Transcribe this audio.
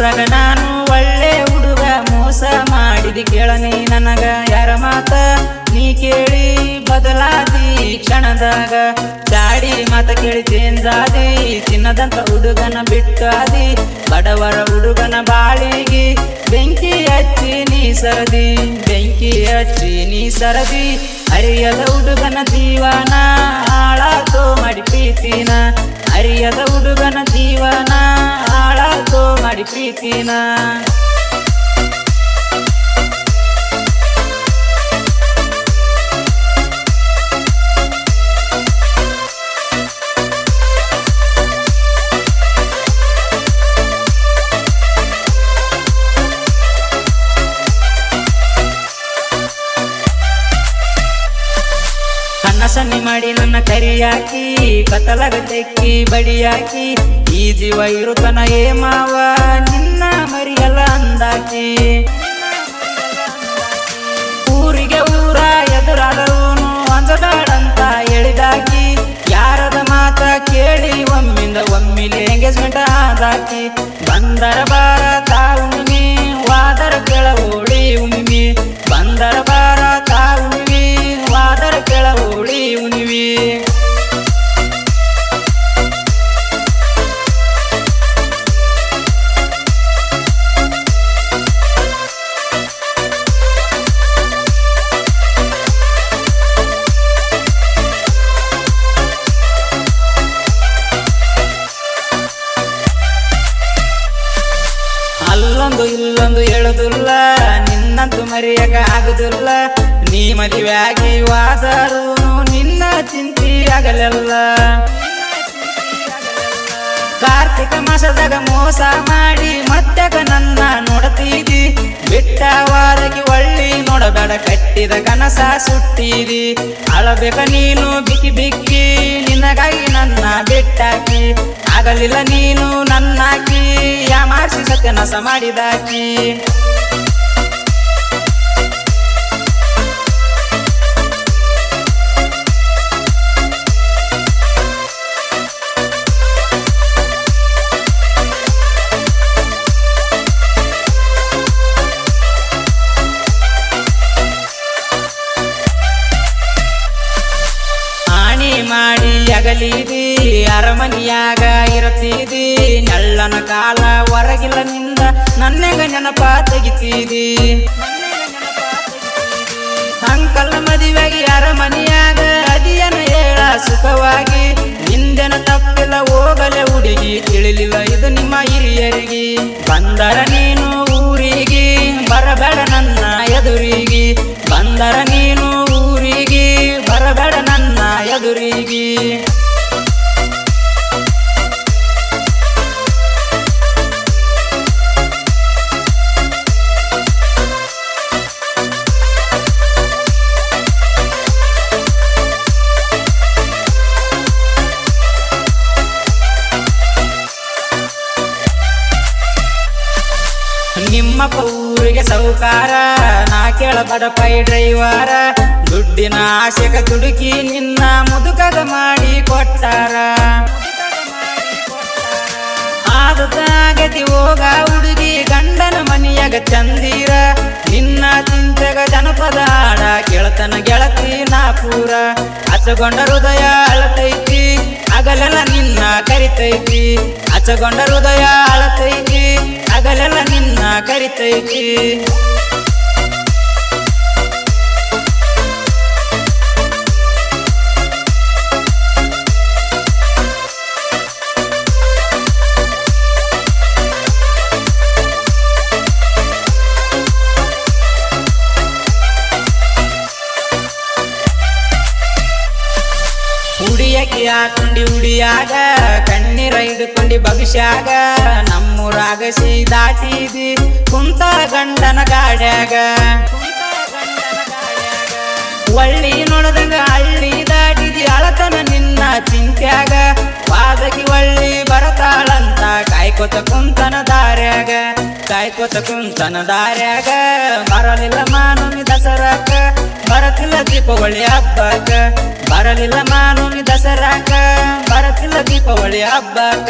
ಊರಾಗ ನಾನು ಒಳ್ಳೆ ಹುಡುಗ ಮೋಸ ಮಾಡಿದಿ ಕೇಳನಿ ನನಗ ಯಾರ ಮಾತ ನೀ ಕೇಳಿ ಬದಲಾದಿ ಕ್ಷಣದಾಗ ಚಾಡಿ ಮಾತ ಕೇಳಿ ಚೇಂಜಾದಿ ಚಿನ್ನದಂತ ಹುಡುಗನ ಬಿಟ್ಟಾದಿ ಬಡವರ ಹುಡುಗನ ಬಾಳಿಗೆ ಬೆಂಕಿ ಹಚ್ಚಿ ನೀ ಸರದಿ ಬೆಂಕಿ ಹಚ್ಚಿ ನೀ ಸರದಿ ಅರಿಯದ ಹುಡುಗನ ಜೀವನ ಹಾಳಾತೋ ಮಾಡಿ ಪ್ರೀತಿನ ಅರಿಯದ ಹುಡುಗನ ಜೀವನ ಹಾಳಾತೋ ಮಾಡಿ ಪ್ರೀತಿನ ಸನ್ನಿ ಮಾಡಿ ನನ್ನ ಕರಿಯಾಕಿ ಕತ್ತಲಗ ತೆಕ್ಕಿ ಬಡಿಯಾಕಿ ಈ ಜೀವ ಇರುತ್ತನ ಏ ಮಾವ ನಿನ್ನ ಮರಿಯಲ್ಲ ಅಂದಾಕಿ ಊರಿಗೆ ಊರ ಎದುರಾದವನು ಅಂಜಬೇಡಂತ ಹೇಳಿದಾಕಿ ಯಾರದ ಮಾತ ಕೇಳಿ ಒಮ್ಮಿಲೆ ಎಂಗೇಜ್ಮೆಂಟ್ ಆದಾಕಿ ಬಂದರ ಬಾರ ತಾವುಮ್ಮಿ ವಾದರ ಕೆಳಗೋಡಿ ಉಮ್ಮಿ ಬಂದರ ಬಾರ ತಾವುಮ್ಮಿ ವಾದರ ಕೆಳಗೋಡಿ ಉಣಿವಿ ಅಲ್ಲೊಂದು ಇಲ್ಲೊಂದು ಹೇಳುದಿಲ್ಲ ನಿನ್ನಂತೂ ಮರೆಯಕ ಆಗುದಿಲ್ಲ ನೀ ಮದುವೆಯಾಗಿ ವಾದರು ನಿನ್ನ ಚಿಂತೆ ಆಗಲೆಲ್ಲ ಕಾರ್ತಿಕ ಮಾಸದಾಗ ಮೋಸ ಮಾಡಿ ಮತ್ತೆಗ ನನ್ನ ನೋಡತೀದಿ ಬಿಟ್ಟವಾದಕ್ಕೆ ಒಳ್ಳಿ ನೋಡಬೇಡ ಕಟ್ಟಿದ ಕನಸ ಸುಟ್ಟಿದಿ ಅಳಬೇಕ ನೀನು ಬಿಕ್ಕಿ ಬಿಕ್ಕಿ ನಿನಗಾಗಿ ನನ್ನ ಬಿಟ್ಟಾಕಿ ಆಗಲಿಲ್ಲ ನೀನು ನನ್ನಾಕಿ ಯಾಮಾರಿಸಿ ಸತ್ಯನಾಶ ಮಾಡಿದಾಕಿ ಮಾಡಿ ಅಗಲಿದಿ ಅರಮನಿಯಾಗ ಇರತೀದಿ ನೆಳ್ಳನ ಕಾಲ ಹೊರಗಿಲ್ಲ ನಿಂದ ನನ್ನೆಗ ನೆನಪ ತೆಗಿತೀದಿ ಅಂಕಲ್ ಮದುವೆಗೆ ಅರಮನಿಯಾಗ ಅದಿಯನ ಹೇಳ ಸುಖವಾಗಿ ನಿಂದೆನ ತಪ್ಪಿಲ್ಲ ಹೋಗಲೆ ಹುಡುಗಿ ತಿಳಿಲಿಲ್ಲ ಇದು ನಿಮ್ಮ ಹಿರಿಯರಿಗೆ ಬಂದರ ನೀನು ಊರಿಗೆ ಬರಬೇಡ ನನ್ನ ಎದುರಿಗೆ ಬಂದರ ನೀನು ಊರಿಗೆ ಬರಬೇಡ ನನ್ನ ಎದುರಿಗೆ ನಿಮ್ಮಪ್ಪ ಊರಿಗೆ ಸೌಕಾರ ನಾ ಕೇಳಬಡ ಪೈ ಡ್ರೈವರ ದುಡ್ಡಿನ ಆಶೆಗ ದುಡುಕಿ ನಿನ್ನ ಮುದುಕದ ಮಾಡಿ ಕೊಟ್ಟಾರ ಆದಗತಿ ಹೋಗ ಹುಡುಗಿ ಗಂಡನ ಮನಿಯಾಗ ಚಂದೀರ ನಿನ್ನ ಚಿಂತೆಗ ಜನಪದ ಹಾಡ ಕೇಳತನ ಗೆಳತಿ ನಾ ಪೂರ ಹಚ್ಚಗೊಂಡ ಹೃದಯ ಅಳತೈತಿ ಅಗಲೆಲ್ಲ ನಿನ್ನ ಕರಿತೈತಿ ಹಚ್ಚಗೊಂಡ ಹೃದಯ ಅಳತೈತಿ ಅಗಲೆಲ್ಲ ನಿನ್ನ ಕರಿತೈತಿ ಹುಡಿಯಕ್ಕೆ ಹಾಕೊಂಡಿ ಹುಡಿಯಾಗ ಕಣ್ಣೀರ ಹಿಡ್ಕೊಂಡಿ ಭವಿಷ್ಯಾಗ ನಮ್ಮೂರಾಗ ದಾಟಿದಿ ಕುಂತ ಗಂಡನ ಗಾಡ್ಯಾಗ ಒಳ್ಳಿ ನೋಡದಂಗ ಹಳ್ಳಿ ದಾಟಿದಿ ಅಳತನ ನಿನ್ನ ಚಿಂತ್ಯಾಗ ವಾದಗಿ ಒಳ್ಳಿ ಬರತಾಳಂತ ಕಾಯ್ಕೊತ ಕುಂತನ ದಾರ್ಯಾಗ ಕಾಯ್ಕೊತ ಕುಂತನ ದಾರ್ಯಾಗ ಬರಲಿಲ್ಲ ಮಾನವಿ ದಸರಾಕ ಬರತಿಲ್ಲ ದೀಪಾವಳಿ ಹಬ್ಬಕ ಬರಲಿಲ್ಲ ಮಾನವಿ ದಸರಾಕ ಬರತಿಲ್ಲ ದೀಪಾವಳಿ ಹಬ್ಬಕ